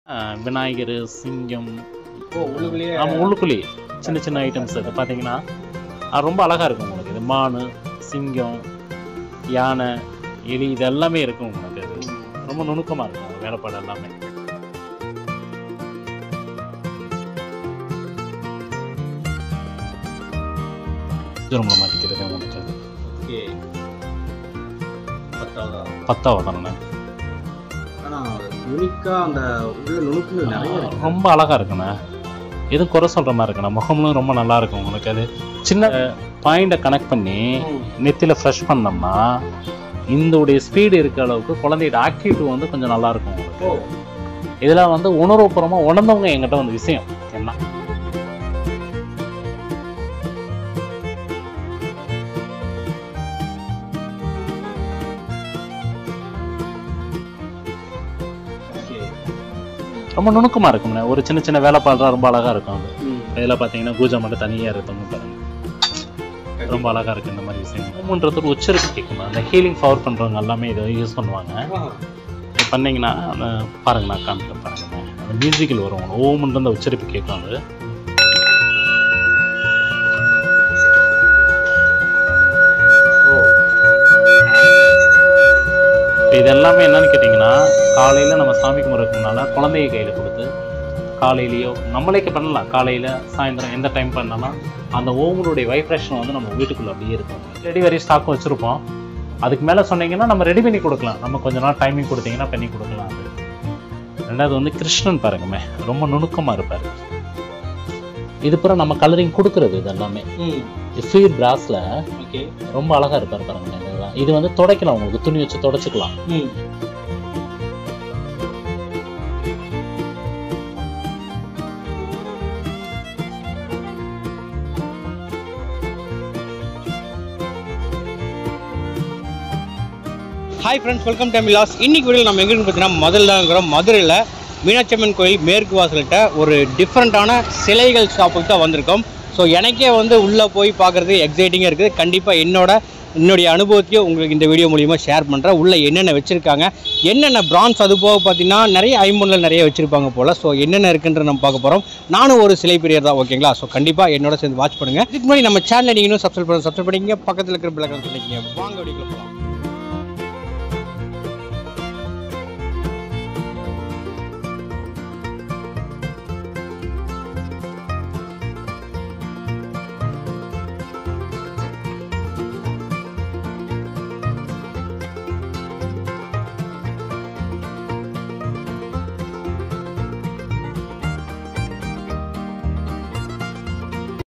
விநாயகர், சிங்கம். உள்ளுக்குள்ளேயே ஆமாம், உள்ளுக்குள்ளேயே சின்ன சின்ன ஐட்டம்ஸ் அது பார்த்தீங்கன்னா ரொம்ப அழகாக இருக்கும் உங்களுக்கு. இது மான், சிங்கம், யானை, எலி இது எல்லாமே இருக்கும் உங்களுக்கு. அது ரொம்ப நுணுக்கமாக இருக்கும் வேலைப்பாடு எல்லாமே. ரூமில் மாட்டிக்கிறது உங்களுக்கு. ஓகே. 10வது தானே. ஆனால் யூனிக்காக அந்த உள்ள நுணுக்கு நிறைய இருக்கு. ரொம்ப அழகாக இருக்குண்ணே. எதுவும் குறை சொல்கிற மாதிரி இருக்குண்ணா. முகம்லாம் ரொம்ப நல்லா இருக்கும் உங்களுக்கு. அது சின்ன பாயிண்டை கனெக்ட் பண்ணி நெத்தியில் ஃப்ரெஷ் பண்ணோம்னா இந்த ஸ்பீடு இருக்க அளவுக்கு குழந்தையோட ஆக்டிவிட்டி வந்து கொஞ்சம் நல்லா இருக்கும் உங்களுக்கு. இதெல்லாம் வந்து உணர்வுபூர்வமாக உணர்ந்தவங்க என்கிட்ட வந்து விஷயம் என்ன. ரொம்ப நுணுக்கமாக இருக்கும்ண்ணே. ஒரு சின்ன சின்ன வேலைப்பாடுலாம் ரொம்ப அழகாக இருக்கும். அது இதில் பார்த்தீங்கன்னா பூஜை மட்டும் தனியாக இருக்கும் பாருங்க. ரொம்ப அழகாக இருக்குது இந்த மாதிரி விஷயம். ஓம்ன்றது ஒரு உச்சரிப்பு கேட்குமா. அந்த ஹீலிங் பவர் பண்ணுறவங்க எல்லாமே இதை யூஸ் பண்ணுவாங்க. இது பண்ணிங்கன்னா அந்த பாருங்க, நான் காமிக்க பாருங்க. அந்த மியூசிக்கில் வரும் ஓம்ன்ற அந்த உச்சரிப்பு கேட்கும். அது இது எல்லாமே என்னன்னு கேட்டிங்கன்னா, காலையில் நம்ம சாமி கும்பிட்றதுனால குழந்தைய கையில் கொடுத்து காலையிலையோ நம்மளே பண்ணலாம். காலையில் சாயந்தரம் எந்த டைம் பண்ணாலும் அந்த ஓவனுடைய வைப்ரேஷன் வந்து நம்ம வீட்டுக்குள்ளே அப்படியே இருக்கும். ரெடி வரை ஸ்டாக்கும் வச்சுருப்போம். அதுக்கு மேலே சொன்னீங்கன்னா நம்ம ரெடி பண்ணி கொடுக்கலாம். நம்ம கொஞ்ச நாள் டைமிங் கொடுத்தீங்கன்னா பண்ணி கொடுக்கலாம். அது ரெண்டாவது வந்து கிருஷ்ணன் பாருங்கமே, ரொம்ப நுணுக்கமாக இருப்பார். இது பூரா நம்ம கலரிங் கொடுக்குறது. இது எல்லாமே ஃபீர் பிராஸில் ரொம்ப அழகாக இருப்பார் பாருங்க. இது வந்து துடைக்கலாம், உங்களுக்கு துணி வச்சு துடைச்சிக்கலாம். Hi friends, welcome to Milas. இன்னைக்கு வீடியோவில் நம்ம எங்கே பார்த்தீங்கன்னா முதல்ல இருக்கிறோம் மதுரையில் மீனாட்சி அம்மன் கோயில் மேற்கு வாசல்கிட்ட ஒரு டிஃப்ரெண்ட்டான சிலைகள் ஷாப்புக்கு தான் வந்திருக்கோம். ஸோ எனக்கே வந்து உள்ளே போய் பார்க்குறதுக்கு எக்ஸைட்டிங்காக இருக்குது. கண்டிப்பாக என்னுடைய அனுபவத்தையும் உங்களுக்கு இந்த வீடியோ மூலிமா ஷேர் பண்ணுறேன். உள்ளே என்னென்ன வச்சுருக்காங்க, என்னென்ன பிரான்ஸ், அது போக பார்த்தீங்கன்னா நிறைய ஐம்பொன்கள் நிறைய வச்சுருப்பாங்க போல். ஸோ என்னென்ன இருக்குன்ற நம்ம பார்க்க போகிறோம். நானும் ஒரு சிலை பிரியர் தான், ஓகேங்களா? ஸோ கண்டிப்பாக என்னோட சேர்ந்து வாட்ச் பண்ணுங்கள். இதுக்கு முன்னாடி நம்ம சேனலை நீங்கள் இன்னும் சப்ஸ்கிரைப் பண்ணிங்க, பக்கத்தில் இருக்கிற பெல் ஐகான் சொல்லிக்கிங்க. வாங்க வீடியோக்குள்ள போகலாம்.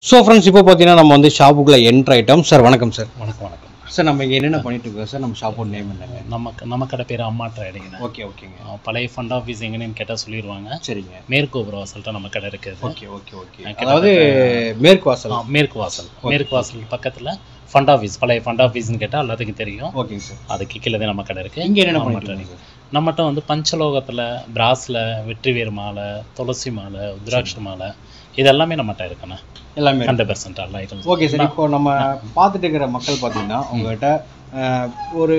ஸோ ஃப்ரெண்ட்ஸ், இப்போ பார்த்தீங்கன்னா நம்ம வந்து ஷாப்புக்குள்ளே என்ட்ரு ஆகிட்டோம். சார் வணக்கம் சார். வணக்கம் வணக்கம் சார். நம்ம இங்கே என்னென்ன பண்ணிட்டு இருக்கோம் சார்? நம்ம ஷாப்போட நேம் என்னங்க? நம்ம கடை பேர் அம்மா ட்ரேடிங். ஓகேங்க. பழைய ஃபண்ட் ஆஃபீஸ் எங்கன்னு கேட்டால் சொல்லிடுவாங்க. சரிங்க. மேற்கு வாசல்கிட்ட நம்ம கடை இருக்குது. ஓகே. அதாவது மேற்கு வாசல். மேற்கு வாசல் பக்கத்தில் ஃபண்ட் ஆஃபீஸ், பழைய ஃபண்ட் ஆஃபீஸ்னு கேட்டால் எல்லாத்துக்கும் தெரியும். ஓகேங்க சார். அதுக்கு கீழே தான் நம்ம கடை இருக்குது. இங்கே என்னென்ன பண்ணிட்டு நம்மகிட்ட வந்து பஞ்சலோகத்தில் பிராஸில் வெற்றிவேர் மாலை, துளசி மாலை, உத்ராட்ச மாலை இது எல்லாமே நம்மகிட்ட இருக்குண்ணா. எல்லாமே 100% எல்லா ஐட்டம்ஸ். Okay sir. இப்போ நம்ம பார்த்துட்டு இருக்கிற மக்கள் பார்த்தீங்கன்னா உங்கள்கிட்ட ஒரு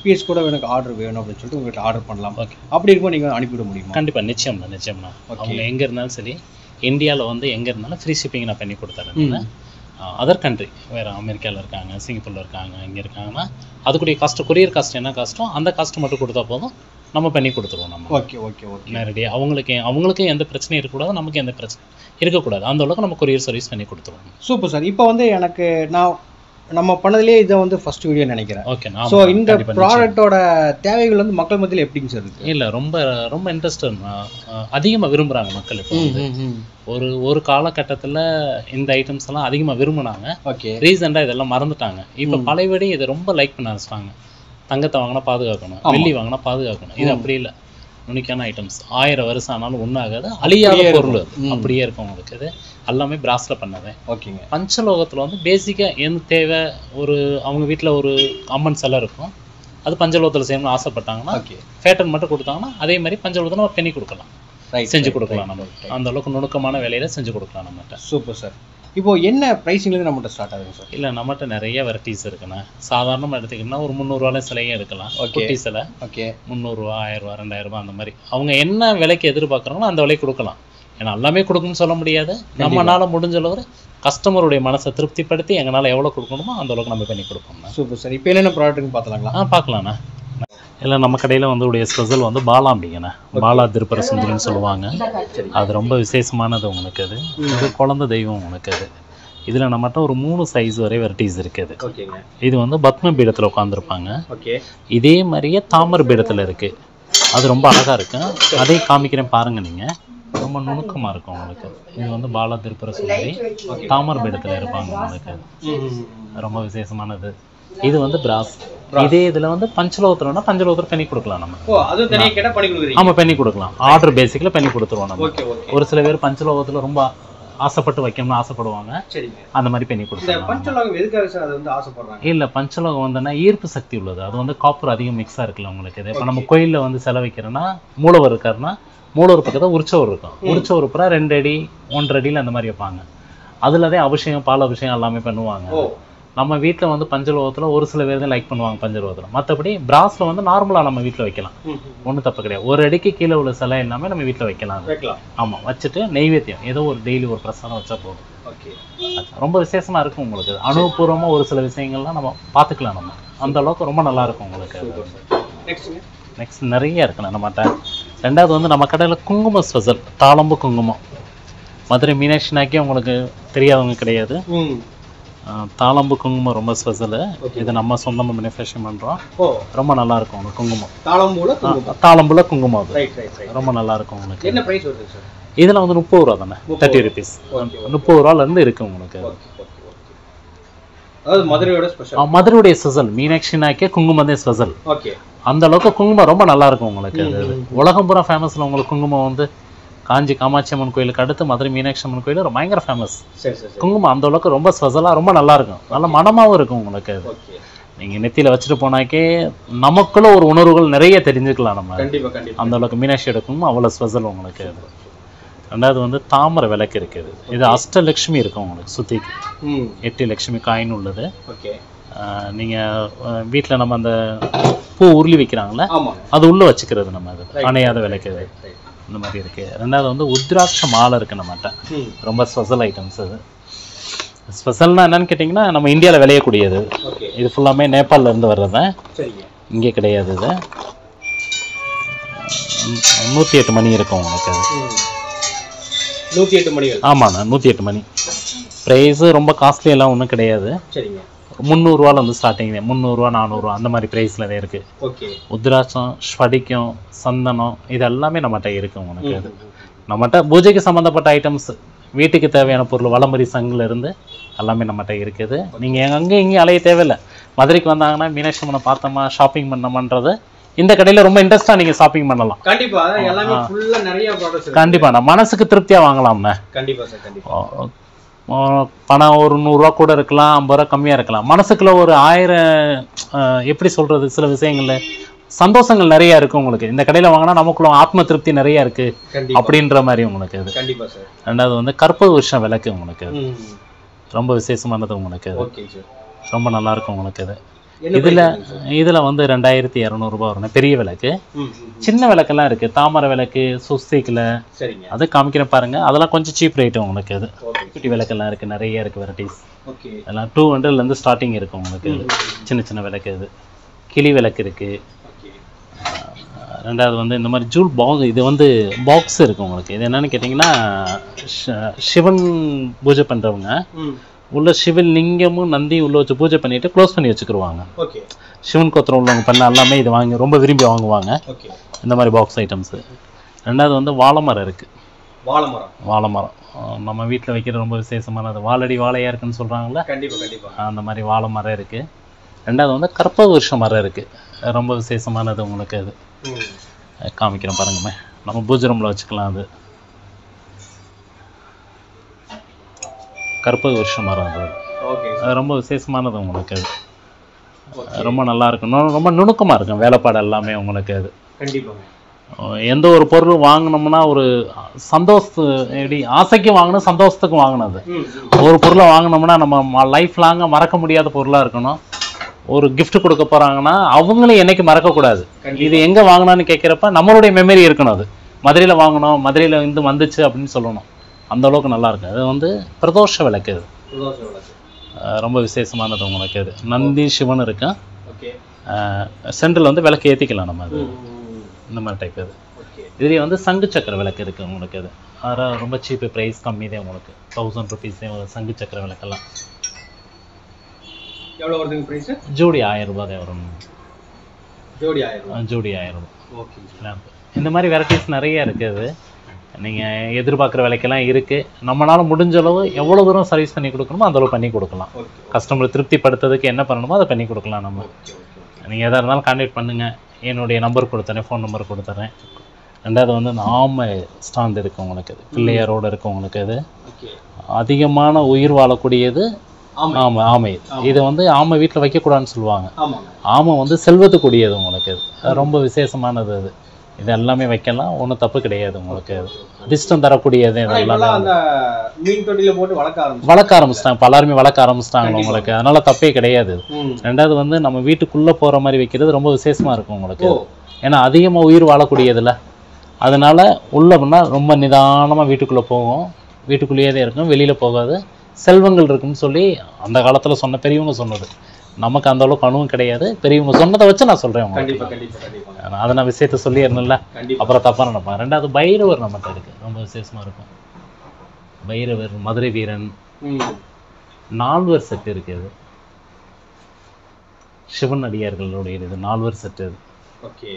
பீஸ் கூட எனக்கு ஆர்டர் வேணும் அப்படின்னு சொல்லிட்டு உங்கள்கிட்ட ஆர்டர் பண்ணலாம். ஓகே. அப்படி இருக்கும் நீங்கள் அனுப்பிவிட முடியுமா? கண்டிப்பாக, நிச்சயம்ண்ணா. அவங்க எங்கே இருந்தாலும் சரி, இந்தியாவில் வந்து எங்கே இருந்தாலும் ஃப்ரீ ஷிப்பிங் நான் பண்ணி கொடுத்துறேன். அதர் கண்ட்ரி, வேறு அமெரிக்காவில் இருக்காங்க, சிங்கப்பூரில் இருக்காங்க, இங்கே இருக்காங்கன்னா அதுக்குடைய காஸ்ட்டு, கொரியர் காஸ்ட் என்ன காஸ்ட்டோ அந்த காஸ்ட்டு மட்டும் கொடுத்தா போதும், நம்ம பண்ணி கொடுத்துருவோம். நம்ம ஓகே நேரடியாக அவங்களுக்கு எந்த பிரச்சனையும் இருக்கக்கூடாது, நமக்கு எந்த பிரச்சனை இருக்கக்கூடாது. அந்த அளவுக்கு நம்ம கொரியர் சர்வீஸ் பண்ணி கொடுத்துருவோம். Super sir. இப்போ வந்து எனக்கு நம்ம பண்ணதுலேயே இதை வந்து ஃபர்ஸ்ட் வீடியோ நினைக்கிறேன். ஓகே. ஸோ இந்த ப்ராடக்டோட தேவைகள் வந்து மக்கள் மத்தியில் எப்படிங்க சார் இருக்குது? இல்லை, ரொம்ப இன்ட்ரெஸ்டட், அதிகமாக விரும்புகிறாங்க மக்கள். இப்போ வந்து ஒரு காலகட்டத்தில் இந்த ஐட்டம்ஸ் எல்லாம் அதிகமாக விரும்பினாங்க. ஓகே. ரீசெண்டாக இதெல்லாம் மறந்துட்டாங்க. இப்போ பழையபடி இதை ரொம்ப லைக் பண்ண ஆரம்பிச்சிட்டாங்க. தங்கத்தை வாங்கினா பாதுகாக்கணும், வெள்ளி வாங்கினா பாதுகாக்கணும். இது அப்படி இல்லை, யூனிக்கான ஐட்டம்ஸ். 1000 வருஷம் ஆனாலும் ஒன்றாகாது, அழியாத பொருள் அப்படியே இருக்கும் உங்களுக்கு. இது எல்லாமே பிராஸில் பண்ணது. ஓகேங்க. பஞ்சலோகத்தில் வந்து பேசிக்காக எந்த தேவை, அவங்க வீட்டில் ஒரு அம்மன் சிலை இருக்கும், அது பஞ்சலோகத்தில் செய்யணும்னு ஆசைப்பட்டாங்கன்னா ஃபேட்டன் மட்டும் கொடுத்தாங்கன்னா அதே மாதிரி பஞ்சலோகத்தில் நம்ம பண்ணி கொடுக்கலாம், செஞ்சு கொடுக்கலாம். நம்ம அந்த அளவுக்கு நுணுக்கமான வேலையில் செஞ்சு கொடுக்கலாம் நம்மகிட்ட. Super sir. இப்போ என்ன ப்ரைஸிங்லேருந்து நம்மகிட்ட ஸ்டார்ட் ஆகுது சார்? இல்லை நம்மகிட்ட நிறைய வெரைட்டிஸ் இருக்குண்ணா. சாதாரணமாக எடுத்துக்கிட்டோம்னா ஒரு 300 சிலையும் எடுக்கலாம். குட்டி சிலை 300, 1000, 2000 அந்த மாதிரி அவங்க என்ன விலைக்கு எதிர்பார்க்குறாங்களோ அந்த விலைக்கு கொடுக்கலாம். ஏன்னா எல்லாமே கொடுக்கணும்னு சொல்ல முடியாது. நம்மளால முடிஞ்ச அளவு கஸ்டமருடைய மனசை திருப்திப்படுத்தி எங்களால் எவ்வளோ கொடுக்கணுமோ அந்த அளவுக்கு நம்ம பண்ணி கொடுப்போம்ண்ணா. Super sir. இப்போ என்னென்ன ப்ராடக்ட்னு பார்த்துலாங்களா? பார்க்கலாண்ணா. இல்லை நம்ம கடையில் வந்து உடைய ஸ்பெஷல் வந்து பாலாம்பிங்கண்ணா. பாலா திருப்பர சுந்தரின்னு சொல்லுவாங்க. அது ரொம்ப விசேஷமானது உங்களுக்கு. அது இது குழந்தை தெய்வம் உங்களுக்கு. அது இதில் நம்மகிட்ட ஒரு 3 சைஸ் வரை வெரைட்டிஸ் இருக்குது. இது வந்து பத்ம பீடத்தில் உட்காந்துருப்பாங்க. இதே மாதிரியே தாமர பீடத்தில் இருக்குது. அது ரொம்ப அழகாக இருக்கும். அதையும் காமிக்கிறேன் பாருங்கள். நீங்கள் ரொம்ப நுணுக்கமாக இருக்கும் உங்களுக்கு. இது வந்து பாலா திருப்பர சுந்தரி தாமர பீடத்தில் இருப்பாங்க உங்களுக்கு. ரொம்ப விசேஷமானது. இது வந்து பிராஸ். இதே இதில் வந்து பஞ்சலோகத்தில்னா பஞ்சலோகத்தில் பண்ணி கொடுக்கலாம் நம்ம. ஆமாம், பண்ணி கொடுக்கலாம். ஆர்டர் பேசிக்கில் பண்ணி கொடுத்துருவோம் நம்ம. ஒரு சில பேர் பஞ்சலோகத்தில் ரொம்ப ஆசைப்பட்டு வைக்கணும்னு ஆசைப்படுவாங்க. அந்த மாதிரி பண்ணி கொடுக்கலாம். இல்லை, பஞ்சலோகம் வந்துன்னா ஈர்ப்பு சக்தி உள்ளது. அது வந்து காப்பர் அதிகம் மிக்ஸாக இருக்குல்ல உங்களுக்கு. இது இப்போ நம்ம கோயிலில் வந்து செலை வைக்கிறோன்னா மூலவர் இருக்காருன்னா மூலவர் பக்கத்தில் உற்சவர் இருக்கும். உற்சவர் பூரா 2 அடி 1.5 அடியில் அந்த மாதிரி வைப்பாங்க. அதில் தான் அபிஷேகம் பால் அபிஷேகம் எல்லாமே பண்ணுவாங்க. நம்ம வீட்டில் வந்து பஞ்சலோகத்தில் ஒரு சில பேர் தான் லைக் பண்ணுவாங்க பஞ்சலோகத்தில். மற்றபடி பிராஸில் வந்து நார்மலாக நம்ம வீட்டில் வைக்கலாம். ஒன்றும் தப்பு கிடையாது. 1 அடிக்கு கீழே உள்ள சிலை எல்லாமே நம்ம வீட்டில் வைக்கலாம். ஆமாம், வச்சுட்டு நெய்வேத்தியம் ஏதோ ஒரு டெய்லி ஒரு பிரசாதம் வச்சா போதும். ரொம்ப விசேஷமாக இருக்கும் உங்களுக்கு. அனுபவபூர்வமாக ஒரு சில விஷயங்கள்லாம் நம்ம பார்த்துக்கலாம். நம்ம அந்த அளவுக்கு ரொம்ப நல்லா இருக்கும் உங்களுக்கு. நெக்ஸ்ட் நிறைய இருக்குண்ணா நம்மகிட்ட. ரெண்டாவது வந்து நம்ம கடையில் குங்குமம் ஸ்பெஷல். தாளம்பு குங்குமம். மதுரை மீனாட்சினாக்கே உங்களுக்கு தெரியாதவங்க கிடையாது. தாளம்பு குங்குமம் ரொம்ப ஸ்பெஷலு. இது நம்ம சொந்தமாக மேனுஃபேக்சர் பண்ணுறோம். ரொம்ப நல்லா இருக்கும் உங்களுக்கு குங்குமம். தாளம்புல குங்குமம். அது ரொம்ப நல்லா இருக்கும் உங்களுக்கு. என்ன பிரைஸ் வருது சார்? இதில் வந்து 30 ரூபா தானே. 30 rupees. 30 ரூபாலேருந்து இருக்கு உங்களுக்கு. மதுரையோட ஸ்பெஷல். மீனாட்சினாக்கே குங்குமம் தான் ஸ்பெஷல். அந்த அளவுக்கு குங்குமம் ரொம்ப நல்லா இருக்கும் உங்களுக்கு. அது உலகம் பூரா ஃபேமஸில் உங்களுக்கு குங்குமம் வந்து காஞ்சி காமாட்சி அம்மன் கோயிலுக்கு அடுத்து மதுரை மீனாட்சி அம்மன் கோயில் பயங்கர ஃபேமஸ். குங்குமம் அந்த அளவுக்கு ரொம்ப ஸ்பெஷலாக ரொம்ப நல்லா இருக்கும். நல்ல மனமாகவும் இருக்கும் உங்களுக்கு. அது நீங்கள் நெத்தியில் வச்சுட்டு போனாக்கே நமக்குள்ள ஒரு உணர்வுகள் நிறைய தெரிஞ்சுக்கலாம் நம்ம. அந்த அளவுக்கு மீனாட்சியோட குங்குமம் அவ்வளோ ஸ்பெஷல் உங்களுக்கு. அது ரெண்டாவது வந்து தாமரை விளக்கு இருக்குது. இது அஷ்டலட்சுமி இருக்கும் உங்களுக்கு. சுற்றிக்கு 8 லட்சுமி காயின் உள்ளது. நீங்கள் வீட்டில் நம்ம அந்த பூ உருளி வைக்கிறாங்களே அது உள்ளே வச்சுக்கிறது நம்ம. அது அணையாத விளக்கு இந்த மாதிரி இருக்குது. ரெண்டாவது வந்து உத்ராட்ச மாலை இருக்குது நம்மகிட்ட. ரொம்ப ஸ்பெஷல் ஐட்டம்ஸ். அது ஸ்பெஷல்னா என்னன்னு கேட்டிங்கன்னா நம்ம இந்தியாவில் விளையக்கூடியது. இது ஃபுல்லாமே நேபாளிலேருந்து வர்றது. இங்கே கிடையாது. இது 108 மணி இருக்கும் உங்களுக்கு. அது 108 மணி. ஆமாண்ணா, 108 மணி. ப்ரைஸு ரொம்ப காஸ்ட்லி எல்லாம் ஒன்றும் கிடையாது. 300 ரூபால வந்து ஸ்டார்டிங். 300 ரூபா 400 ரூபா அந்த மாதிரி ப்ரைஸில் தான் இருக்குது. உத்ராட்சம், ஸ்படிக்கம், சந்தனம் இது எல்லாமே நம்மகிட்ட இருக்குது உங்களுக்கு. அது நம்மகிட்ட பூஜைக்கு சம்மந்தப்பட்ட ஐட்டம்ஸ், வீட்டுக்கு தேவையான பொருள், வளமரி சங்கிலிருந்து எல்லாமே நம்மகிட்ட இருக்குது. நீங்கள் அங்கேயும் இங்கேயும் அலைய தேவையில்லை. மதுரைக்கு வந்தாங்கன்னா மீனாட்சி அம்மனை பார்த்தோமா ஷாப்பிங் பண்ணோமான்றது இந்த கடையில் ரொம்ப இன்ட்ரெஸ்ட்டாக நீங்கள் ஷாப்பிங் பண்ணலாம். கண்டிப்பாக நான் மனசுக்கு திருப்தியாக வாங்கலாம்ண்ணே. பணம் ஒரு 100 ரூபா கூட இருக்கலாம், 50 ரூபா கம்மியாக இருக்கலாம். மனசுக்குள்ள ஒரு 1000 எப்படி சொல்கிறது, சில விஷயங்களில் சந்தோஷங்கள் நிறைய இருக்குது உங்களுக்கு. இந்த கடையில் வாங்கினா நமக்குள்ள ஆத்ம திருப்தி நிறைய இருக்குது அப்படின்ற மாதிரி உங்களுக்கு. அது ரெண்டாவது வந்து கற்பக வருஷம் விளக்கு உங்களுக்கு. அது ரொம்ப விசேஷமானது உங்களுக்கு. அது ரொம்ப நல்லாயிருக்கும் உங்களுக்கு. அது இதில் வந்து 2200 ரூபா வரும் பெரிய விளக்கு. சின்ன விளக்கெல்லாம் இருக்குது. தாமரை விளக்கு, சுஸ்திக்கில் அது காமிக்கிறேன் பாருங்கள். அதெல்லாம் கொஞ்சம் சீப் ரேட்டு உங்களுக்கு. அது குட்டி விளக்கெல்லாம் இருக்குது, நிறைய இருக்குது வெரைட்டிஸ். எல்லாம் 200லேருந்து ஸ்டார்டிங் இருக்குது உங்களுக்கு. சின்ன சின்ன விளக்கு. இது கிளி விளக்கு இருக்குது. ரெண்டாவது வந்து இந்த மாதிரி ஜூல் பாக்ஸ். இது வந்து பாக்ஸ் இருக்குது உங்களுக்கு. இது என்னென்னு கேட்டிங்கன்னா சிவன் பூஜை பண்ணுறவங்க உள்ள சிவன் லிங்கமும் நந்தி உள்ள வச்சு பூஜை பண்ணிட்டு க்ளோஸ் பண்ணி வச்சுக்கிடுவாங்க. சிவன் கோத்திரம் உள்ளவங்க பண்ண எல்லாமே இது வாங்கி ரொம்ப விரும்பி வாங்குவாங்க இந்த மாதிரி பாக்ஸ் ஐட்டம்ஸு. ரெண்டாவது வந்து வாழை மரம் இருக்குது. வாழை மரம் நம்ம வீட்டில் வைக்கிற ரொம்ப விசேஷமானது. வாழடி வாழையாக இருக்குன்னு சொல்கிறாங்களே, அந்த மாதிரி வாழை மரம் இருக்குது. ரெண்டாவது வந்து கற்பக விருஷ மரம் இருக்குது. ரொம்ப விசேஷமானது உங்களுக்கு. அது காமிக்கிறேன் பாருங்கம்மே. நம்ம பூஜை ரூமில் வச்சுக்கலாம். அது கற்பக விருஷ மரம். அது ரொம்ப விசேஷமானது உங்களுக்கு. அது ரொம்ப நல்லா இருக்கும். ரொம்ப நுணுக்கமாக இருக்கும் வேலைப்பாடு எல்லாமே உங்களுக்கு. அது எந்த ஒரு பொருள் வாங்கினோம்னா ஒரு சந்தோஷத்து எப்படி ஆசைக்கு வாங்கணும், சந்தோஷத்துக்கு வாங்கினது. ஒரு பொருளை வாங்கினோம்னா நம்ம லைஃப் லாங்காக மறக்க முடியாத பொருளாக இருக்கணும். ஒரு கிஃப்ட் கொடுக்க போகிறாங்கன்னா அவங்களும் என்னைக்கு மறக்கக்கூடாது. இது எங்கே வாங்கினான்னு கேட்குறப்ப நம்மளுடைய மெமரி இருக்கணும். அது மதுரையில் வாங்கினோம், மதுரையில் இருந்து வந்துச்சு அப்படின்னு சொல்லணும். அந்த அளவுக்கு நல்லா இருக்கு. அது வந்து பிரதோஷ விளக்கு. அது ரொம்ப விசேஷமானது உங்களுக்கு. அது நந்தி சிவன் இருக்கு. சென்ட்ரல் வந்து விளக்கு ஏற்றிக்கலாம் நம்ம. அது இந்த மாதிரி டைப். அது இதுலேயே வந்து சங்கு சக்கர விளக்கு இருக்குது உங்களுக்கு. அது அதெல்லாம் ரொம்ப சீப்பு, ப்ரைஸ் கம்மி தான் உங்களுக்கு. 1000 rupees சங்கு சக்கர விளக்கெல்லாம். எவ்வளோ வருதுங்க ப்ரைஸு? ஜோடி 1000 ரூபாய் தான் வரும். ஜோடி 1000? ஜோடி 1000 ரூபாய். ஓகே. இந்த மாதிரி வெரைட்டிஸ் நிறைய இருக்குது. நீங்கள் எதிர்பார்க்குற விலைக்கெல்லாம் இருக்குது. நம்மளால் முடிஞ்ச அளவு எவ்வளோ தூரம் சர்வீஸ் பண்ணி கொடுக்கணுமோ அந்தளவு பண்ணி கொடுக்கலாம். கஸ்டமர் திருப்திப்படுத்துறதுக்கு என்ன பண்ணணுமோ அதை பண்ணி கொடுக்கலாம் நம்ம. நீங்கள் எதாக இருந்தாலும் கான்டாக்ட் பண்ணுங்கள். என்னுடைய நம்பர் கொடுத்துறேன், ஃபோன் நம்பர் கொடுத்துட்றேன். ரெண்டாவது வந்து இந்த ஆமை ஸ்டாண்ட் இருக்குது உங்களுக்கு. அது பிள்ளையாரோடு இருக்குது உங்களுக்கு. அது அதிகமான உயிர் வாழக்கூடியது ஆமை. இது வந்து ஆமை வீட்டில் வைக்கக்கூடாதுன்னு சொல்லுவாங்க. ஆமை வந்து செல்வத்துக்குரியது உங்களுக்கு. அது ரொம்ப விசேஷமானது. அது இது எல்லாமே வைக்கலாம், ஒன்றும் தப்பு கிடையாது உங்களுக்கு. அது அதிர்ஷ்டம் தரக்கூடியது. இதெல்லாம் வளர்க்க ஆரம்பிச்சிட்டாங்க. இப்போ எல்லாருமே வளர்க்க ஆரம்பிச்சிட்டாங்க உங்களுக்கு. அதனால தப்பே கிடையாது. ரெண்டாவது வந்து நம்ம வீட்டுக்குள்ளே போகிற மாதிரி வைக்கிறது ரொம்ப விசேஷமாக இருக்கும் உங்களுக்கு. ஏன்னா அதிகமாக உயிர் வாழக்கூடியதில்ல. அதனால உள்ள பண்ணால் ரொம்ப நிதானமாக வீட்டுக்குள்ளே போகும். வீட்டுக்குள்ளேயே தான் இருக்கும், வெளியில் போகாது. செல்வங்கள் இருக்குன்னு சொல்லி அந்த காலத்தில் சொன்ன பெரியவங்க சொன்னது. நமக்கு அந்த அளவுக்கு அணுவும் கிடையாது. பெரியவங்க சொன்னதை வச்சு நான் சொல்கிறேன் உங்களுக்கு. அதை நான் விஷயத்த சொல்லிடுறேன்ல, அப்புறம் தப்பாக நினைப்பேன். ரெண்டாவது பைரவர் நம்மகிட்ட இருக்குது, ரொம்ப விசேஷமாக இருக்கும். பைரவர், மதுரை வீரன், 4 செட் இருக்குது. சிவன் அடியார்களுடைய இது 4 செட்டு. ஓகே.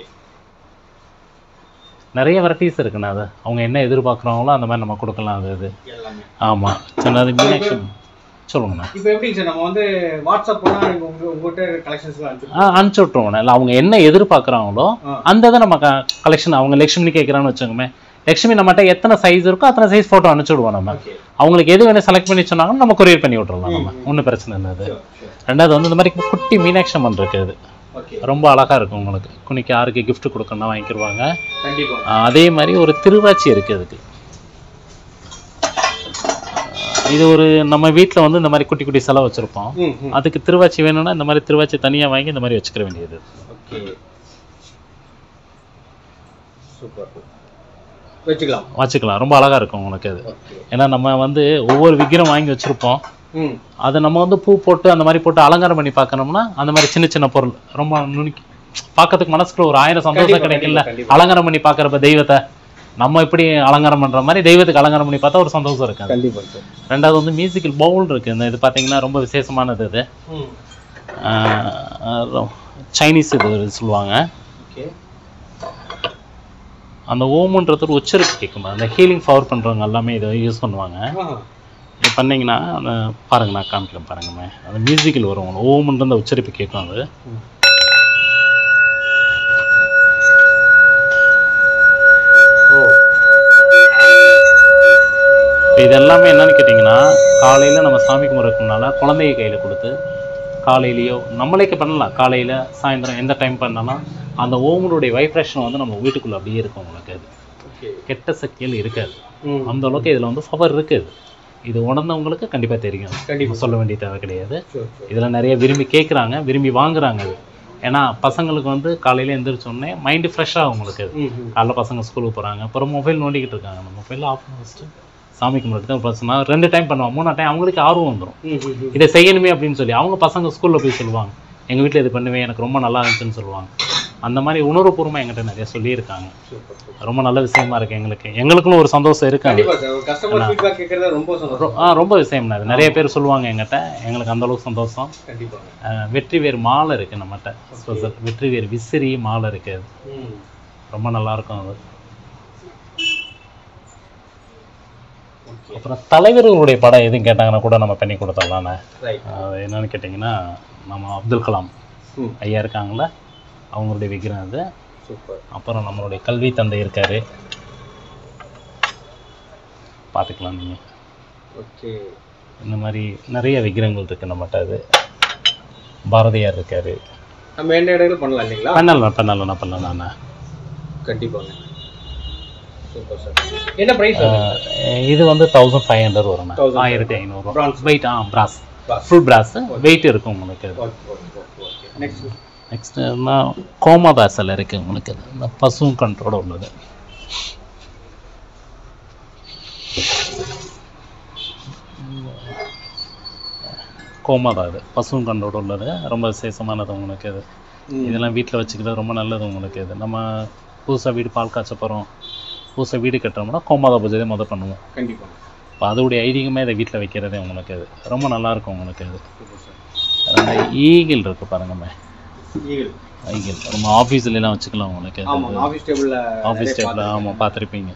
நிறைய வெரைட்டிஸ் இருக்குண்ணா. அது அவங்க என்ன எதிர்பார்க்குறாங்களோ அந்த மாதிரி நம்ம கொடுக்கலாம். அது அது ஆமாம். சின்னது மீனாட்சி சொல்லுங்கண்ணா. இப்போ எப்படிங்க சார் நம்ம வந்து வாட்ஸ்அப் உங்கள்கிட்ட கலெக்ஷன்ஸ்லாம் அனுப்பிச்சி விட்ருவோண்ணா. இல்லை அவங்க என்ன எதிர்பார்க்குறாங்களோ அந்த இதை நம்ம கலெக்ஷன். அவங்க லக்ஷ்மி கேட்குறான்னு வச்சுக்கோமே, லக்ஷ்மி நம்மகிட்ட எத்தனை சைஸ் இருக்கோ அத்தனை சைஸ் ஃபோட்டோ அனுப்பிச்சி விடுவோம் நம்ம. அவங்களுக்கு எது வேணும் செலக்ட் பண்ணி சொன்னாங்கன்னா நம்ம கொரியர் பண்ணி விட்றலாம் நம்ம. ஒன்றும் பிரச்சனை இல்லை. அது ரெண்டாவது வந்து இந்த மாதிரி குட்டி மீனாட்சி அம்மன் இருக்குது. ரொம்ப அழகாக இருக்கும் உங்களுக்கு. குனிக்கு யாருக்கு கிஃப்ட் கொடுக்கணும்னா வாங்கிக்கிடுவாங்க. அதே மாதிரி ஒரு திருவாச்சி இருக்குது. அதுக்கு இது ஒரு நம்ம வீட்டில் வந்து இந்த மாதிரி குட்டி குட்டி செலவு வச்சுருப்போம். அதுக்கு திருவாச்சி வேணும்னா இந்த மாதிரி திருவாச்சி தனியாக வாங்கி இந்த மாதிரி வச்சுக்கிற வேண்டியது. வச்சுக்கலாம். ரொம்ப அழகாக இருக்கும் உங்களுக்கு. அது ஏன்னா நம்ம வந்து ஒவ்வொரு விக்கிரம் வாங்கி வச்சுருப்போம். அதை நம்ம வந்து பூ போட்டு அந்த மாதிரி போட்டு அலங்காரம் பண்ணி பார்க்கணும்னா அந்த மாதிரி சின்ன சின்ன பொருள் ரொம்ப நுணுக்கி பார்க்கறதுக்கு மனசுக்குள்ள ஒரு 1000 சந்தோஷம் கிடைக்கல. அலங்காரம் பண்ணி பார்க்குறப்ப தெய்வத்தை நம்ம எப்படி அலங்காரம் பண்ணுற மாதிரி தெய்வத்துக்கு அலங்காரம் பண்ணி பார்த்தா ஒரு சந்தோஷம் இருக்காது. ரெண்டாவது வந்து மியூசிக்கல் பவுல் இருக்குது. இந்த இது பார்த்தீங்கன்னா ரொம்ப விசேஷமானது. இது சைனீஸ் இது சொல்லுவாங்க. அந்த ஓமுன்றது ஒரு உச்சரிப்பு கேட்கும். அந்த ஹீலிங் பவர் பண்ணுறவங்க எல்லாமே இதை யூஸ் பண்ணுவாங்க. இது பண்ணிங்கன்னா அந்த பாருங்க, நான் காமிக்கிறேன் பாருங்கம்மே. அந்த மியூசிக்கல் வரும், ஓமுன்ற அந்த உச்சரிப்பு கேட்கும். அது இது எல்லாமே என்னன்னு கேட்டிங்கன்னா, காலையில் நம்ம சாமி கும்பிட்றதுக்குனால குழந்தைய கையில் கொடுத்து காலையிலையோ நம்மளே பண்ணலாம். காலையில் சாயந்தரம் எந்த டைம் பண்ணாலும் அந்த ஓமனுடைய வைப்ரேஷன் வந்து நம்ம வீட்டுக்குள்ளே அப்படியே இருக்கும் உங்களுக்கு. அது கெட்ட சக்திகள் இருக்காது. அந்த அளவுக்கு இதில் வந்து பவர் இருக்குது. இது உணர்ந்தவங்களுக்கு கண்டிப்பாக தெரியும், சொல்ல வேண்டிய தேவை கிடையாது. இதில் நிறைய விரும்பி கேட்குறாங்க, விரும்பி வாங்குறாங்க. அது ஏன்னா பசங்களுக்கு வந்து காலையில் எழுந்திரிச்சோடனே மைண்டு ஃப்ரெஷ்ஷாக உங்களுக்கு. காலைல பசங்க ஸ்கூலுக்கு போகிறாங்க, அப்புறம் மொபைல் நோண்டிக்கிட்டு இருக்காங்க. அந்த மொபைலில் ஆஃப் பண்ணி வச்சுட்டு சாமி கும்பிட்டு தான் பிரச்சனை. 2 டைம் பண்ணுவாங்க, 3 டைம் அவங்களுக்கு ஆர்வம் வந்துடும் இதை செய்யணுமே அப்படின்னு சொல்லி. அவங்க பசங்க ஸ்கூலில் போய் சொல்லுவாங்க, எங்கள் வீட்டில் இது பண்ணுவேன், எனக்கு ரொம்ப நல்லா இருந்துச்சுன்னு சொல்லுவாங்க. அந்த மாதிரி உணர்வுபூர்வமாக எங்கிட்ட நிறைய சொல்லியிருக்காங்க. ரொம்ப நல்ல விஷயமா இருக்கு எங்களுக்குள்ள ஒரு சந்தோஷம் இருக்காங்க. ரொம்ப விஷயம்னா அது நிறைய பேர் சொல்லுவாங்க எங்கிட்ட. எங்களுக்கு அந்த அளவுக்கு சந்தோஷம். வெற்றி வேறு மாலை இருக்கு நம்மகிட்ட. ஸ்பெஷல் வெற்றி வேறு விசிறி மாலை இருக்கு. அது ரொம்ப நல்லா இருக்கும். அது அப்புறம் தலைவர்களுடைய படம் எதுவும் கேட்டாங்கன்னா கூட நம்ம பண்ணி கொடுத்துடலாண்ணே. அது என்னன்னு கேட்டிங்கன்னா, நம்ம அப்துல் கலாம் ஐயா இருக்காங்களே, அவங்களுடைய விக்கிரம் அது. அப்புறம் நம்மளுடைய கல்வி தந்தை இருக்காரு, பார்த்துக்கலாம் நீங்கள். இந்த மாதிரி நிறைய விக்கிரங்கள் இருக்குது நம்மகிட்ட. அது பாரதியார் இருக்காரு. நம்ம என்ன இடத்துல பண்ணலாம் இல்லைங்களா? பண்ணலாம். நான் கண்டிப்பாக சூப்பர் சார். என்ன பிரைஸ்? இது வந்து 1500 வரும்ண்ணா. 1500 வெயிட். பிராஸ், ஃபுல் பிராஸ் வெயிட் இருக்கும் உங்களுக்கு. நெக்ஸ்ட் கோமா பேசல் இருக்குது உங்களுக்கு. இந்த பசுவும் கண்ட்ரோட உள்ளது. கோமா தான் இது, பசுவும் கண்ட்ரோட உள்ளது. ரொம்ப விசேஷமானது உங்களுக்கு இது. இதெல்லாம் வீட்டில் வச்சுக்கிறது ரொம்ப நல்லது உங்களுக்கு இது. நம்ம புதுசாக வீடு பால் காய்ச்ச போகிறோம், புதுசாக வீடு கட்டுறோம்னா கோமாதா பூஜை முதல் பண்ணுவோம். கண்டிப்பாக. இப்போ அதோடைய ஐதீகமே இதை வீட்டில் வைக்கிறதே உங்களுக்கு இது ரொம்ப நல்லாயிருக்கும் உங்களுக்கு இது. அந்த ஈகிள் இருக்குது பாருங்கம்மே, ஈகிள் நம்ம ஆஃபீஸ்லாம் வச்சுக்கலாம் உங்களுக்கு. ஆஃபீஸ் டேபிள் ஆமாம் பார்த்துருப்பீங்க.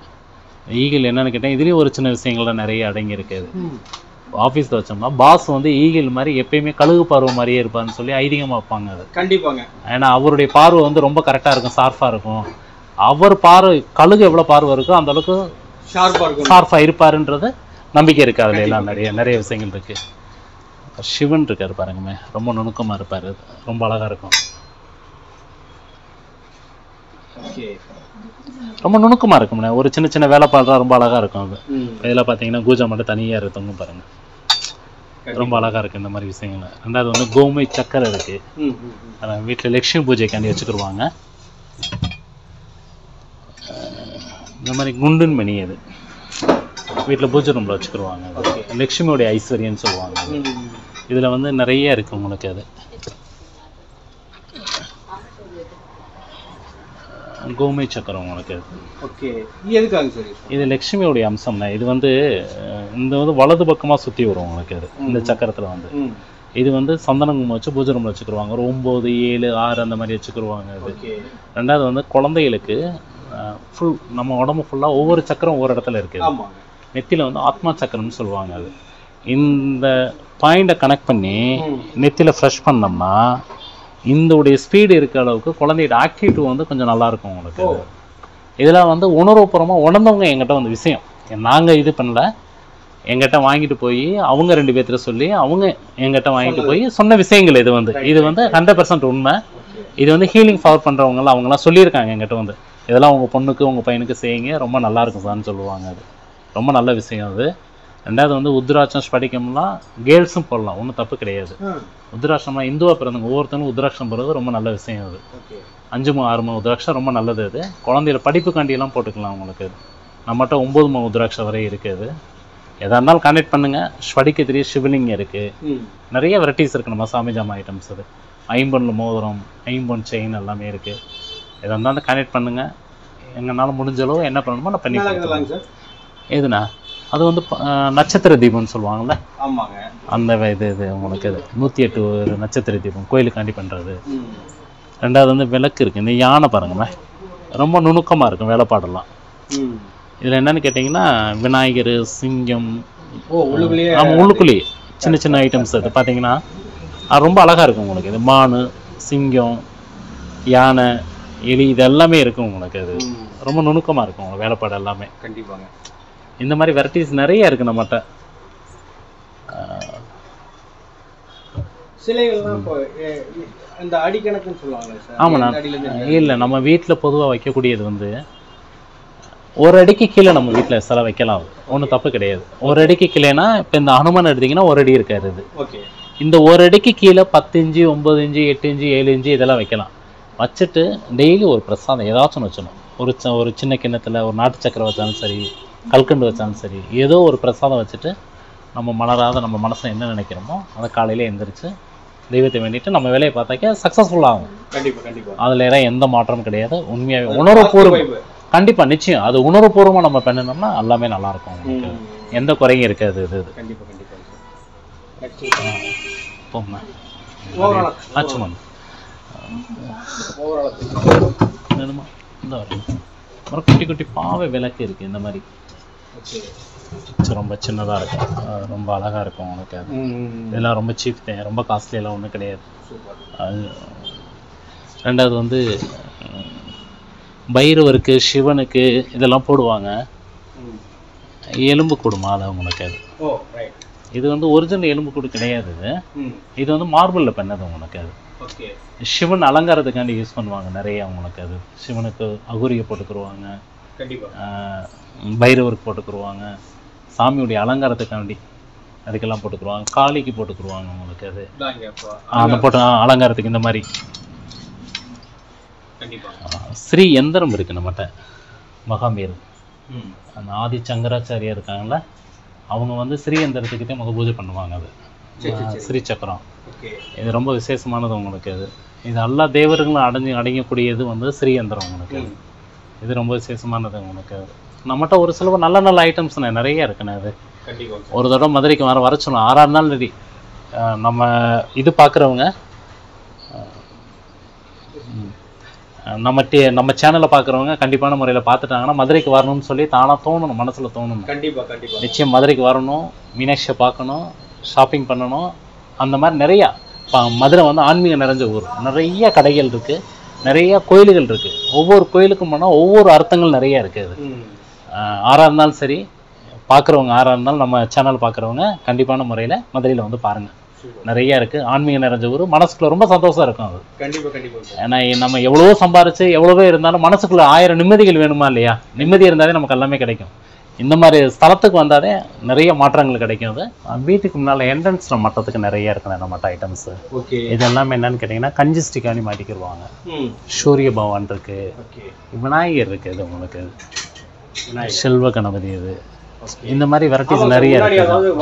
ஈகிள் என்னென்னு கேட்டால் இதுலேயும் ஒரு சின்ன விஷயங்கள்லாம் நிறைய அடங்கி இருக்குது. ஆஃபீஸில் வச்சோம்னா பாஸ் வந்து ஈகிள் மாதிரி எப்பயுமே கழுகு பார்வை மாதிரியே இருப்பான்னு சொல்லி ஐதீகமாக வைப்பாங்க. அது கண்டிப்பாங்க. ஏன்னா அவருடைய பார்வை வந்து ரொம்ப கரெக்டாக இருக்கும், ஷார்ப்பாக இருக்கும். அவர் பார்வை கழுகு எவ்வளோ பார்வை இருக்கோ அந்த அளவுக்கு ஷார்ப்பாக இருப்பாருன்றது நம்பிக்கை இருக்குது. அதில் எல்லாம் நிறைய விஷயங்கள் இருக்குது. சிவன் இருக்கார் பாருங்கம்மே, ரொம்ப நுணுக்கமாக இருப்பார், ரொம்ப அழகாக இருக்கும். ரொம்ப நுணுக்கமாக இருக்கும்ண்ணே. ஒரு சின்ன சின்ன வேலைப்பாடுலாம் ரொம்ப அழகாக இருக்கும். அது இதில் பார்த்தீங்கன்னா பூஜை மட்டும் தனியாக இருக்குங்க பாருங்கள், ரொம்ப அழகாக இருக்குது இந்த மாதிரி விஷயங்கள். ரெண்டாவது வந்து கோமை சக்கரை இருக்குது, வீட்டில் லக்ஷ்மி பூஜைக்காண்டி வச்சுக்கிடுவாங்க. இந்த மாதிரி குண்டுன் மணி அது வீட்டில் பூஜை ரூமில் வச்சுக்கிடுவாங்க. லக்ஷ்மியோடைய ஐஸ்வர்யன்னு சொல்லுவாங்க. இதில் வந்து நிறைய இருக்குது உங்களுக்கு. அது கோமை சக்கரம் உங்களுக்கு. ஓகே, எதுக்காக சார்? இது லக்ஷ்மியோடைய அம்சம்னா. இது வந்து இந்த வந்து வலது பக்கமாக சுற்றி வரும் உங்களுக்கு. அது இந்த சக்கரத்தில் வந்து இது வந்து சந்தனங்குமம் வச்சு பூஜை ரூமில் வச்சுக்கிடுவாங்க. ஒரு 9, 7, 6 அந்த மாதிரி வச்சுக்கிடுவாங்க. அது ரெண்டாவது வந்து குழந்தைகளுக்கு ஃபுல் நம்ம உடம்பு ஃபுல்லாக ஒவ்வொரு சக்கரம் ஒவ்வொரு இடத்துல இருக்குது. நெத்தியில் வந்து ஆத்மா சக்கரம்னு சொல்லுவாங்க. அது இந்த பாயிண்டை கனெக்ட் பண்ணி நெத்தியில் ஃப்ரெஷ் பண்ணோம்னா இந்தோடைய ஸ்பீடு இருக்க அளவுக்கு குழந்தையோட ஆக்டிவிட்டி வந்து கொஞ்சம் நல்லாயிருக்கும் உங்களுக்கு. இதெல்லாம் வந்து உணர்வுபூர்வமாக உணர்ந்தவங்க எங்கிட்ட வந்து விஷயம் நாங்கள் இது பண்ணல, எங்கிட்ட வாங்கிட்டு போய் அவங்க 2 பேர்த்துல சொல்லி அவங்க எங்கிட்ட வாங்கிட்டு போய் சொன்ன விஷயங்கள். இது வந்து 100% உண்மை. இது வந்து ஹீலிங் ஃபார் பண்ணுறவங்களாம் அவங்களாம் சொல்லியிருக்காங்க எங்கிட்ட வந்து, இதெல்லாம் உங்கள் பொண்ணுக்கு உங்கள் பையனுக்கு செய்யுங்க, ரொம்ப நல்லாயிருக்கும் சார்னு சொல்லுவாங்க. அது ரொம்ப நல்ல விஷயம். அது ரெண்டாவது வந்து உத்ராட்சம் ஸ்படிக்கம்லாம் கேர்ள்ஸும் போடலாம், ஒன்றும் தப்பு கிடையாது. உத்ராட்சம்லாம் இந்துவாக பிறந்தவங்க ஒவ்வொருத்தரும் உத்ராட்சம் போடுறது ரொம்ப நல்ல விஷயம். அது 5 6 உத்ராட்சம் ரொம்ப நல்லது. அது குழந்தையில படிப்புக்காண்டியெல்லாம் போட்டுக்கலாம் உங்களுக்கு. நம்மகிட்ட 9 உத்ராட்சம் வரை இருக்குது. எதாக இருந்தாலும் கான்டெக்ட் பண்ணுங்கள். ஸ்படிக்கத்திரி சிவலிங்கம் இருக்குது, நிறைய வெரைட்டிஸ் இருக்குது நம்ம சாமி ஜாமா ஐட்டம்ஸ். அது ஐம்பொன்னில் மோதிரம், ஐம்பொன் செயின் எல்லாமே இருக்குது. எதாக இருந்தாலும் கான்டெக்ட் பண்ணுங்கள். எங்களால் முடிஞ்ச அளவு என்ன பண்ணணுமோ நான் பண்ணி கொடுத்துருவேன் சார். எதுனா அது வந்து நட்சத்திர தீபம்னு சொல்லுவாங்கள்ல, ஆமாங்க, அந்த இது உங்களுக்கு. அது 108 ஒரு நட்சத்திர தீபம் கோயிலுக்காண்டி பண்ணுறது. ரெண்டாவது வந்து விளக்கு இருக்குது. இந்த யானை பாருங்கம்மா, ரொம்ப நுணுக்கமாக இருக்கும் வேலைப்பாடெல்லாம். இதில் என்னென்னு கேட்டிங்கன்னா விநாயகர், சிங்கம், ஆமாம் உள்ளுக்குள்ளேயே சின்ன சின்ன ஐட்டம்ஸ். அது பார்த்தீங்கன்னா ரொம்ப அழகாக இருக்கும் உங்களுக்கு. இது மானு, சிங்கம், யானை, எலி இது எல்லாமே இருக்கும் உங்களுக்கு. அது ரொம்ப நுணுக்கமாக இருக்கும் உங்களுக்கு வேலைப்பாடு எல்லாமே. கண்டிப்பாங்க. இந்த மாதிரி வெரைட்டிஸ் நிறைய இருக்குது நம்மகிட்ட. ஆமாண்ணா. இல்லை, நம்ம வீட்டில் பொதுவாக வைக்கக்கூடியது வந்து ஒரு அடிக்கு கீழே நம்ம வீட்டில் சிலை வைக்கலாம், ஒன்றும் தப்பு கிடையாது. ஒரு அடிக்கு கீழேனா இப்போ இந்த ஹனுமான் எடுத்திங்கன்னா 1 அடி இருக்காது. இது இந்த 1 அடிக்கு கீழே 10 இன்ச்சு, 9 இன்ச்சு, 8 இன்ச்சு, 7 இன்ச்சு இதெல்லாம் வைக்கலாம். வச்சுட்டு டெய்லி ஒரு பிரசாதம் ஏதாச்சும் வச்சணும். ஒரு சின்ன கிண்ணத்தில் ஒரு நாட்டு சக்கரை வச்சாலும் சரி, கல்கண்டு வச்சாலும் சரி, ஏதோ ஒரு பிரசாதம் வச்சுட்டு நம்ம மலராத நம்ம மனசில் என்ன நினைக்கிறோமோ அதை காலையில் எழுந்திரிச்சு தெய்வத்தை வேண்டிட்டு நம்ம வேலையை பார்த்தாக்கா சக்ஸஸ்ஃபுல்லாகும். கண்டிப்பாக அதில் எந்த மாற்றமும் கிடையாது. உண்மையாகவே உணர்வுபூர்வம், கண்டிப்பாக நிச்சயம் அது உணர்வுபூர்வமாக நம்ம பண்ணினோம்னா எல்லாமே நல்லாயிருக்கும். உங்களுக்கு எந்த குறையும் இருக்காது. இது போம்மா ஆச்சுமான் இந்த ஒரு குட்டி குட்டி பாவை விளக்கு இருக்குது. இந்த மாதிரி ரொம்ப சின்னதாக இருக்கும், ரொம்ப அழகாக இருக்கும் உங்களுக்கு. அது இதெல்லாம் ரொம்ப சீப் தான், ரொம்ப காஸ்ட்லியெல்லாம் ஒன்றும் கிடையாது. அது ரெண்டாவது வந்து பைரவருக்கு, சிவனுக்கு இதெல்லாம் போடுவாங்க. எலும்பு கூடு மாலை உங்களுக்கு. அது இது வந்து ஒரிஜினல் எலும்பு கூடு கிடையாது. இது வந்து மார்பிளில் பண்ணது உங்களுக்கு. அது சிவன் அலங்காரத்துக்காண்டி யூஸ் பண்ணுவாங்க நிறைய உங்களுக்கு. அது சிவனுக்கு அகுரியை போட்டுக்குருவாங்க, பைரவருக்கு போட்டுக்குருவாங்க, சாமியுடைய அலங்காரத்துக்காண்டி அதுக்கெல்லாம் போட்டுக்குருவாங்க, காளிக்கு போட்டுக்குருவாங்க உங்களுக்கு. அது அந்த போட்டு அலங்காரத்துக்கு இந்த மாதிரி ஸ்ரீ எந்திரம் இருக்கு நம்மகிட்ட. மகாமீர் அந்த ஆதி சங்கராச்சாரியா இருக்காங்கல்ல, அவங்க வந்து ஸ்ரீ எந்திரத்துக்கிட்டே முக பூஜை பண்ணுவாங்க. அது ஸ்ரீ சக்கரம். இது ரொம்ப விசேஷமானது உங்களுக்கு. அது இது எல்லா தேவர்களும் அடங்கக்கூடியது வந்து ஸ்ரீ எந்திரம் உங்களுக்கு. இது ரொம்ப விசேஷமானது உங்களுக்கு. நம்மகிட்ட ஒரு சில நல்ல நல்ல ஐட்டம்ஸ் நிறைய இருக்குண்ணே. அது ஒரு தடவை மதுரைக்கு வர சொல்லலாம். 6 நாள் ரெடி. நம்ம இது பார்க்குறவங்க நம்ம சேனலை பார்க்குறவங்க கண்டிப்பான முறையில் பார்த்துட்டாங்கன்னா மதுரைக்கு வரணும்னு சொல்லி தானாக தோணணும், மனசில் தோணணும். நிச்சயம் மதுரைக்கு வரணும், மீனாட்சியை பார்க்கணும், ஷாப்பிங் பண்ணணும். அந்த மாதிரி நிறையா மதுரை வந்து ஆன்மீகம் நிறைஞ்ச ஊர். நிறைய கடைகள் இருக்குது, நிறைய கோயில்கள் இருக்குது. ஒவ்வொரு கோயிலுக்கும் போனால் ஒவ்வொரு அர்த்தங்கள் நிறையா இருக்குது. அது 6 இருந்தாலும் சரி, பார்க்குறவங்க 6 இருந்தாலும் நம்ம சேனல் பார்க்குறவங்க கண்டிப்பான முறையில் மதுரையில் வந்து பாருங்கள். நிறைய இருக்குது, ஆன்மீகம் நிறைஞ்ச ஊர். மனசுக்குள்ள ரொம்ப சந்தோஷம் இருக்கும். அது ஏன்னா நம்ம எவ்வளவோ சம்பாரிச்சு எவ்வளவோ இருந்தாலும் மனசுக்குள்ள 1000 நிம்மதிகள் வேணுமா இல்லையா? நிம்மதி இருந்தாலே நமக்கு எல்லாமே கிடைக்கும். இந்த மாதிரி ஸ்தலத்துக்கு வந்தாலே நிறைய மாற்றங்கள் கிடைக்கும். அது வீட்டுக்கு முன்னால் என்ட்ரன்ஸில் மட்டத்துக்கு நிறைய இருக்குது நம்மகிட்ட ஐட்டம்ஸு. இது எல்லாமே என்னன்னு கேட்டிங்கன்னா கஞ்சி ஸ்டிக்கானி மாட்டிக்கிடுவாங்க. சூரிய பகவான் இருக்குது, விநாயகர் இருக்குது, இது உங்களுக்கு செல்வ கணபதி. இது இந்த மாதிரி வெரைட்டிஸ் நிறைய இருக்குது.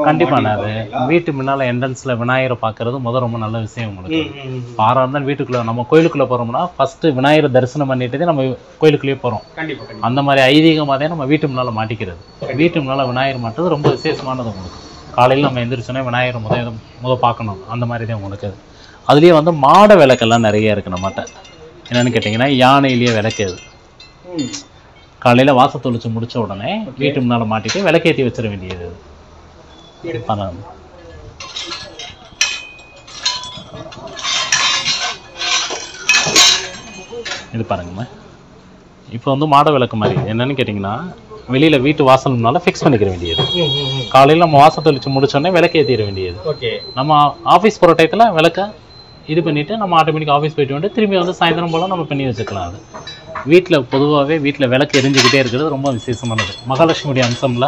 கண்டிப்பாக அது வீட்டு முன்னால் என்ட்ரன்ஸில் விநாயகரை பார்க்கறது ரொம்ப நல்ல விஷயம் உங்களுக்கு. பாரா இருந்தால் வீட்டுக்குள்ளே நம்ம கோயிலுக்குள்ளே போகிறோம்னா ஃபஸ்ட்டு விநாயகரை தரிசனம் பண்ணிட்டு நம்ம கோயிலுக்குள்ளேயே போகிறோம். அந்த மாதிரி ஐதீகமாக தான் நம்ம வீட்டு முன்னால் மாட்டிக்கிறது. வீட்டு முன்னால் விநாயகர் மாட்டுறது ரொம்ப விசேஷமானது உங்களுக்கு. காலையில் நம்ம எந்திரிச்சோன்னே விநாயகர் முதல் பார்க்கணும். அந்த மாதிரி தான் உங்களுக்கு. அதுலேயே வந்து மாட விளக்கெல்லாம் நிறைய இருக்குது நம்மகிட்ட. என்னென்னு கேட்டிங்கன்னா யானையிலேயே விளக்கு. அது காலையில் வாசல் தொளிச்சு முடித்த உடனே வீட்டு முன்னால் மாட்டிட்டு விளக்கேற்றி வச்சிட வேண்டியது. இது பாருங்கம்மா, இப்போ வந்து மாட விளக்கு மாதிரி என்னன்னு கேட்டிங்கன்னா வெளியில் வீட்டு வாசல் முன்னால் ஃபிக்ஸ் பண்ணிக்கிற வேண்டியது. காலையில் நம்ம வாசல் தொளிச்சு முடிச்சோடனே விளக்கேற்றிட வேண்டியது. நம்ம ஆஃபீஸ் போகிற டயத்தில் விளக்க இது பண்ணிவிட்டு நம்ம ஆட்டோமேட்டிக் ஆஃபீஸ் போய்ட்டு வந்துட்டு திரும்பி வந்து சாயந்தரம் போல் நம்ம பண்ணி வச்சுக்கலாம். அது வீட்டில் பொதுவாகவே வீட்டில் விளக்கு எரிஞ்சுக்கிட்டே இருக்கிறது ரொம்ப விசேஷமானது. மகாலட்சுமியுடைய அம்சம்ல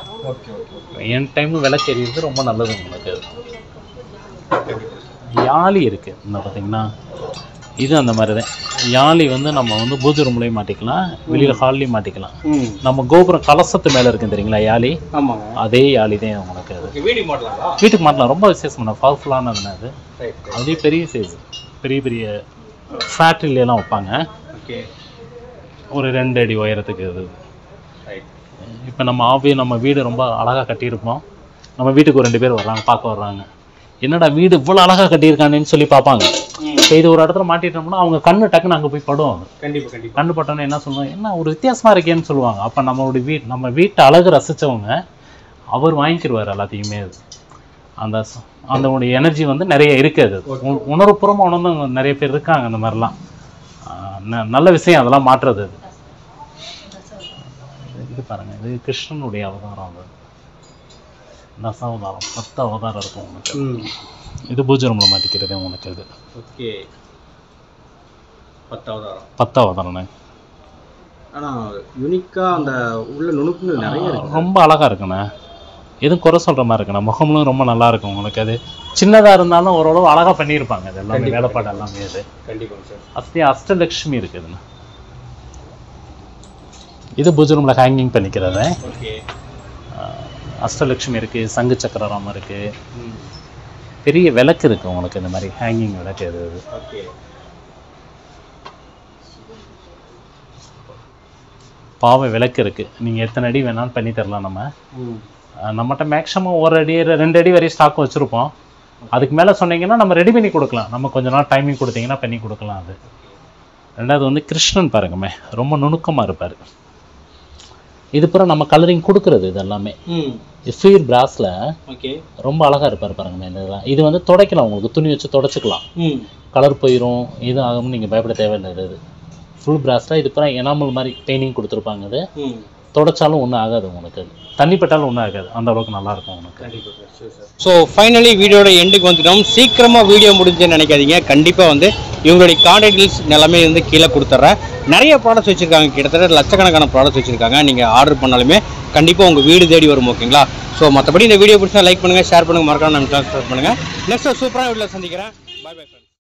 என் டைம் விளக்கு எரியுறது ரொம்ப நல்லது உங்களுக்கு. யாழி இருக்குது இந்த பார்த்தீங்கன்னா, இது அந்த மாதிரி தான். யாழி வந்து நம்ம வந்து பூஜை ரூம்லேயும் மாட்டிக்கலாம், வெளியில் ஹால்லையும் மாட்டிக்கலாம். நம்ம கோபுரம் கலசத்து மேலே இருக்குன்னு தெரியுங்களா யாழி, அதே யாழி தான் உங்களுக்கு. அது வீட்டுக்கு மாட்டலாம். ரொம்ப விசேஷமான பவர்ஃபுல்லானதுன்னு. அது அதே பெரிய சைஸ், பெரிய பெரிய ஃபேக்ட்ரிலாம் வைப்பாங்க. ஒரு 2 அடி உயரத்துக்கு. இது இப்போ நம்ம வீடு ரொம்ப அழகாக கட்டியிருப்போம். நம்ம வீட்டுக்கு ஒரு 2 பேர் வர்றாங்க, பார்க்க வர்றாங்க. என்னடா வீடு இவ்வளோ அழகாக கட்டியிருக்கானேன்னு சொல்லி பார்ப்பாங்க. இது ஒரு இடத்துல மாட்டிட்டோம்னா அவங்க கண்ணு டக்குன்னு அங்கே போய் படும். கண்ணு பட்டோன்னு என்ன சொல்லுவாங்க, என்ன ஒரு வித்தியாசமாக இருக்கேன்னு சொல்லுவாங்க. அப்போ நம்ம வீட்டை அழகு ரசித்தவங்க அவர் வாங்கிக்கிடுவார் எல்லாத்தையுமே. அந்த எனர்ஜி வந்து நிறைய இருக்குது. உணர்வுபூர்வமாக உணர்ந்து நிறைய பேர் இருக்காங்க. அந்த மாதிரிலாம் நல்ல விஷயம் அதெல்லாம் மாற்றுறது. இது பாருங்க, இது கிருஷ்ணனுடைய அவதாரம். அது தசாவதாரம், 10 அவதாரம் இருக்கும் உங்களுக்கு. இது பூஜை ரூமில் மாட்டிக்கிறது உங்களுக்கு. இது 10 அவதாரண்ணே. ஆனால் யூனிக்காக அந்த உள்ள நுணுக்குங்கள் நிறைய இருக்கு. ரொம்ப அழகாக இருக்குண்ணே. எதுவும் குறை சொல்கிற மாதிரி இருக்குண்ணே. முகம்லும் ரொம்ப நல்லா இருக்கும் உங்களுக்கு. அது சின்னதாக இருந்தாலும் ஓரளவு அழகாக பண்ணியிருப்பாங்க. அது எல்லாமே வேலைப்பாடு எல்லாமே. அது கண்டிப்பாக அஷ்டலட்சுமி இருக்குதுண்ணே. இது பூஜை ரூமில் ஹேங்கிங் பண்ணிக்கிறது. அஷ்டலட்சுமி இருக்குது, சங்கு சக்கரம் இருக்குது, பெரிய விளக்கு இருக்குது உங்களுக்கு. இந்த மாதிரி ஹேங்கிங் விளக்கு. இது பாவை விளக்கு இருக்குது. நீங்கள் எத்தனை அடி வேணாலும் பண்ணி தரலாம். நம்மகிட்ட மேக்ஸிமம் 1 அடி 2 அடி வரையும் ஸ்டாக் வச்சுருப்போம். அதுக்கு மேலே சொன்னீங்கன்னா நம்ம ரெடி பண்ணி கொடுக்கலாம். நம்ம கொஞ்ச நாள் டைமிங் கொடுத்தீங்கன்னா பண்ணி கொடுக்கலாம். அது ரெண்டாவது வந்து கிருஷ்ணன் பாருங்கம்மே, ரொம்ப நுணுக்கமாக இருப்பார். இது பிறகு நம்ம கலரிங் கொடுக்குறது. இது எல்லாமே ஃபீர் பிராஸில் ரொம்ப அழகாக இருப்பார் பாருங்கம்மே. இதெல்லாம் இது வந்து துடைக்கலாம். உங்களுக்கு துணி வச்சு துடைச்சிக்கலாம். கலர் போயிடும், இது ஆகும்னு நீங்கள் பயப்பட தேவையில்லை. இது ஃபுல் பிராஸில் இது பிறகு எனாமல் மாதிரி பெயிண்டிங் கொடுத்துருப்பாங்க. அது தொடச்சாலும் ஒன்றும் ஆகாது உங்களுக்கு, தண்ணி பட்டாலும் ஒன்றும் ஆகாது, அந்த அளவுக்கு நல்லாயிருக்கும் உங்களுக்கு. ஸோ ஃபைனலி வீடியோட எண்டுக்கு வந்துட்டோம். சீக்கிரமாக வீடியோ முடிஞ்சுன்னு நினைக்காதீங்க. கண்டிப்பாக வந்து இவங்களுடைய கான்டாக்ட் டீல்ஸ் எல்லாமே வந்து கீழே கொடுத்துட்றேன். நிறைய ப்ராடக்ட்ஸ் வச்சுருக்காங்க, கிட்டத்தட்ட லட்சக்கணக்கான ப்ராடக்ட்ஸ் வச்சுருக்காங்க. நீங்கள் ஆர்டர் பண்ணாலுமே கண்டிப்பாக உங்கள் வீடு தேடி வரும். ஓகேங்களா? ஸோ மற்றபடி இந்த வீடியோ பிடிச்சா லைக் பண்ணுங்கள், ஷேர் பண்ணுங்கள், மறக்காம நம்ம சப்ஸ்கிரைப் பண்ணுங்கள். நெக்ஸ்ட் சூப்பரான வீடியோவில் சந்திக்கிறேன். Bye by.